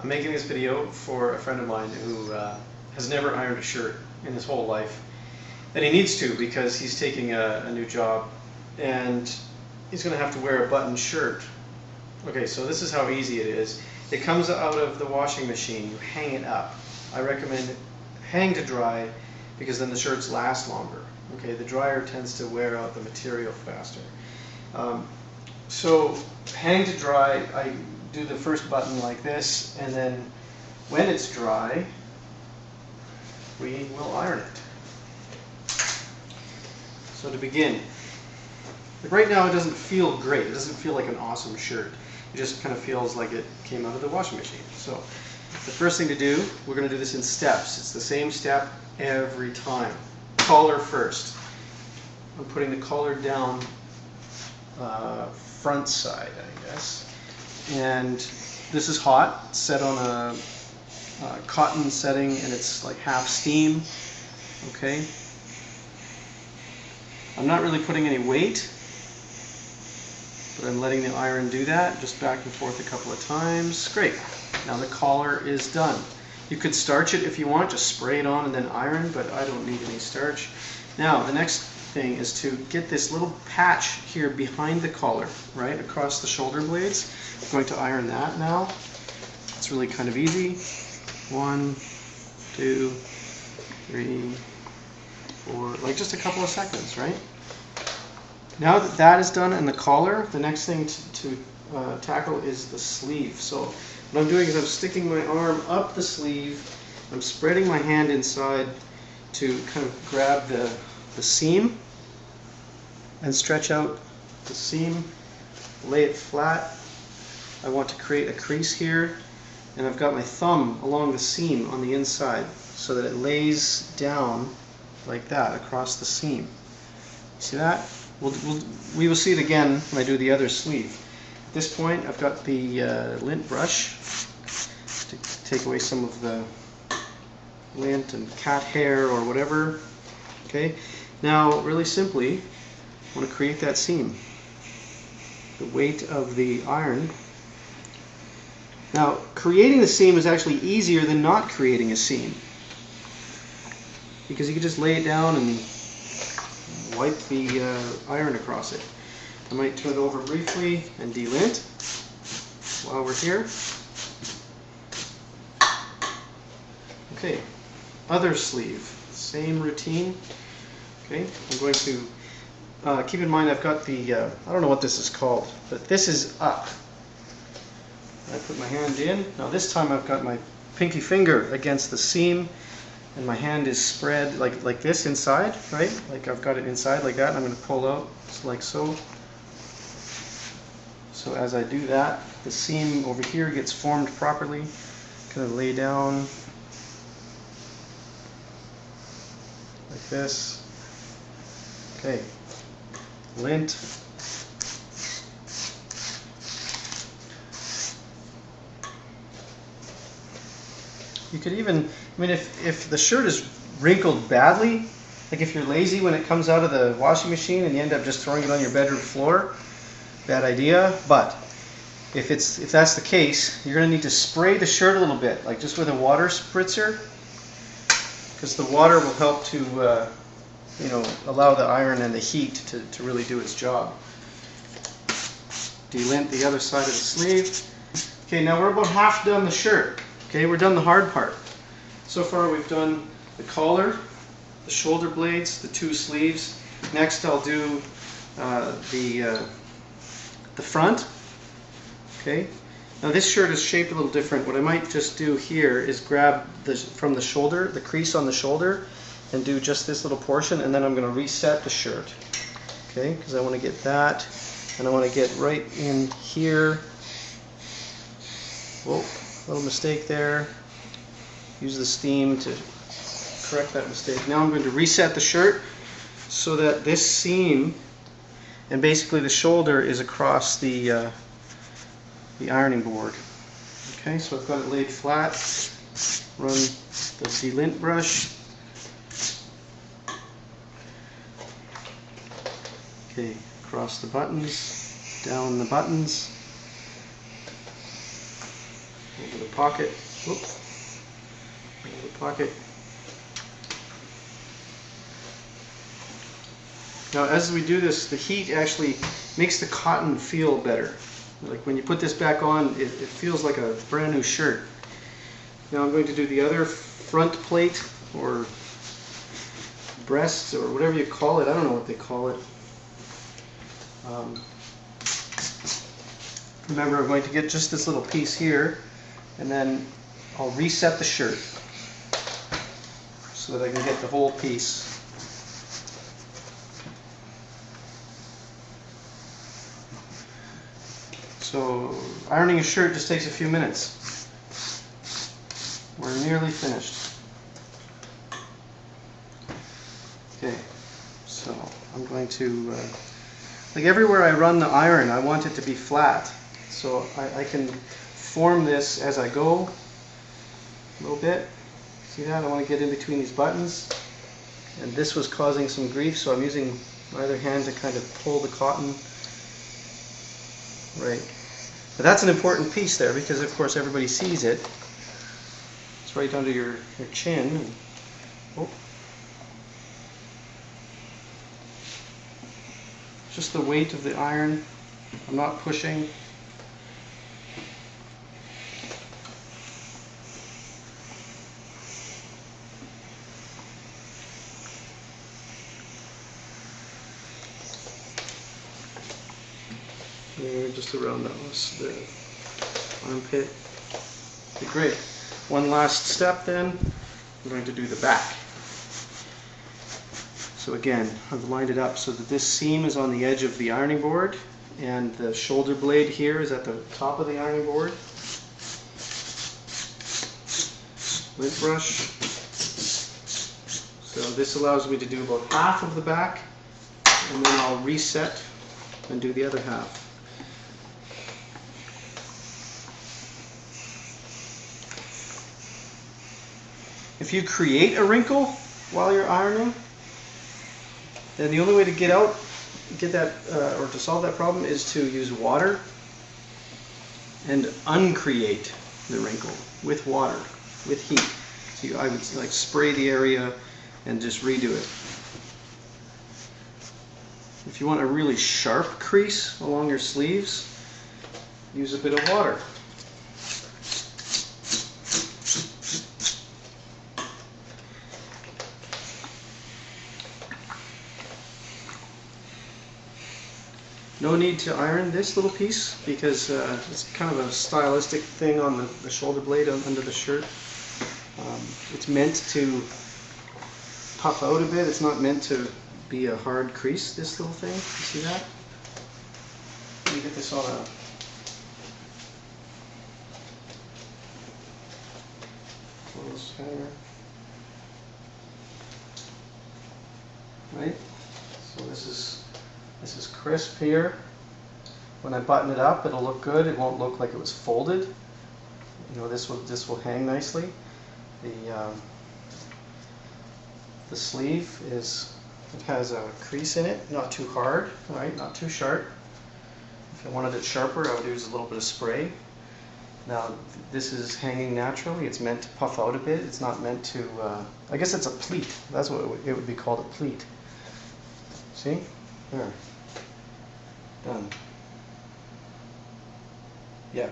I'm making this video for a friend of mine who has never ironed a shirt in his whole life. And he needs to because he's taking a new job and he's going to have to wear a button shirt. Okay, so this is how easy it is. It comes out of the washing machine. You hang it up. I recommend hang to dry because then the shirts last longer. Okay, the dryer tends to wear out the material faster. So hang to dry, I do the first button like this, and then when it's dry, we will iron it. So to begin, right now it doesn't feel great. It doesn't feel like an awesome shirt. It just kind of feels like it came out of the washing machine. So the first thing to do, we're going to do this in steps. It's the same step every time. Collar first. I'm putting the collar down front side, I guess. And this is hot. It's set on a cotton setting and it's like half steam. Okay. I'm not really putting any weight, but I'm letting the iron do that, just back and forth a couple of times. Great. Now the collar is done. You could starch it if you want, just spray it on and then iron, but I don't need any starch. Now the next thing is to get this little patch here behind the collar, right, across the shoulder blades. I'm going to iron that now. It's really kind of easy. 1, 2, 3, 4, like just a couple of seconds, right? Now that that is done and the collar, the next thing to tackle is the sleeve. So what I'm doing is I'm sticking my arm up the sleeve, I'm spreading my hand inside to kind of grab the seam and stretch out the seam, lay it flat. I want to create a crease here, and I've got my thumb along the seam on the inside so that it lays down like that across the seam. See that? We will see it again when I do the other sleeve. At this point I've got the lint brush to take away some of the lint and cat hair or whatever. Okay, now really simply I want to create that seam. The weight of the iron. Now creating the seam is actually easier than not creating a seam, because you can just lay it down and wipe the iron across it. I might turn it over briefly and delint while we're here. Okay, other sleeve, same routine. Okay, I'm going to keep in mind I've got the, I don't know what this is called, but this is up. I put my hand in. Now this time I've got my pinky finger against the seam and my hand is spread like this inside, right? Like I've got it inside like that, and I'm going to pull out like so. So as I do that, the seam over here gets formed properly. Kind of lay down like this. Okay, lint. You could even, I mean, if the shirt is wrinkled badly, like if you're lazy when it comes out of the washing machine and you end up just throwing it on your bedroom floor, bad idea. But if that's the case, you're going to need to spray the shirt a little bit, like just with a water spritzer, because the water will help to you know, allow the iron and the heat to really do its job. Delint the other side of the sleeve. Okay, now we're about half done the shirt. Okay, we're done the hard part. So far we've done the collar, the shoulder blades, the two sleeves. Next I'll do the front. Okay. Now this shirt is shaped a little different. What I might just do here is grab from the shoulder, the crease on the shoulder, and do just this little portion, and then I'm going to reset the shirt. Okay, because I want to get that, and I want to get right in here. Whoa. Little mistake there. Use the steam to correct that mistake. Now I'm going to reset the shirt so that this seam and basically the shoulder is across the ironing board. Okay, so I've got it laid flat. Run the delint brush. Okay, across the buttons, down the buttons. A little bit of pocket. Oops. The pocket. Now as we do this, the heat actually makes the cotton feel better. Like when you put this back on, it feels like a brand new shirt. Now I'm going to do the other front plate, or breasts, or whatever you call it. I don't know what they call it. Remember, I'm going to get just this little piece here, and then I'll reset the shirt so that I can get the whole piece. So ironing a shirt just takes a few minutes. We're nearly finished. Okay, so I'm going to, like everywhere I run the iron, I want it to be flat. So I can form this as I go a little bit. See that? I want to get in between these buttons. And this was causing some grief, so I'm using my other hand to kind of pull the cotton. Right. But that's an important piece there, because of course everybody sees it. It's right under your chin. Oh. Just the weight of the iron. I'm not pushing. Just around the armpit. Okay, great. One last step then. I'm going to do the back. So again, I've lined it up so that this seam is on the edge of the ironing board, and the shoulder blade here is at the top of the ironing board. Lint brush. So this allows me to do about half of the back, and then I'll reset and do the other half. If you create a wrinkle while you're ironing, then the only way to get that, or to solve that problem, is to use water and uncreate the wrinkle with water, with heat. So I would like spray the area and just redo it. If you want a really sharp crease along your sleeves, use a bit of water. No need to iron this little piece, because it's kind of a stylistic thing on the shoulder blade under the shirt. It's meant to puff out a bit. It's not meant to be a hard crease, this little thing. You see that? Let me get this on a... clothes hanger. Right? So this is crisp here. When I button it up, it'll look good. It won't look like it was folded. You know, this will hang nicely. The sleeve has a crease in it, not too hard, right? Not too sharp. If I wanted it sharper, I would use a little bit of spray. Now, this is hanging naturally. It's meant to puff out a bit. It's not meant to. I guess it's a pleat. That's what it would be called, a pleat. See? There. Done. Yeah.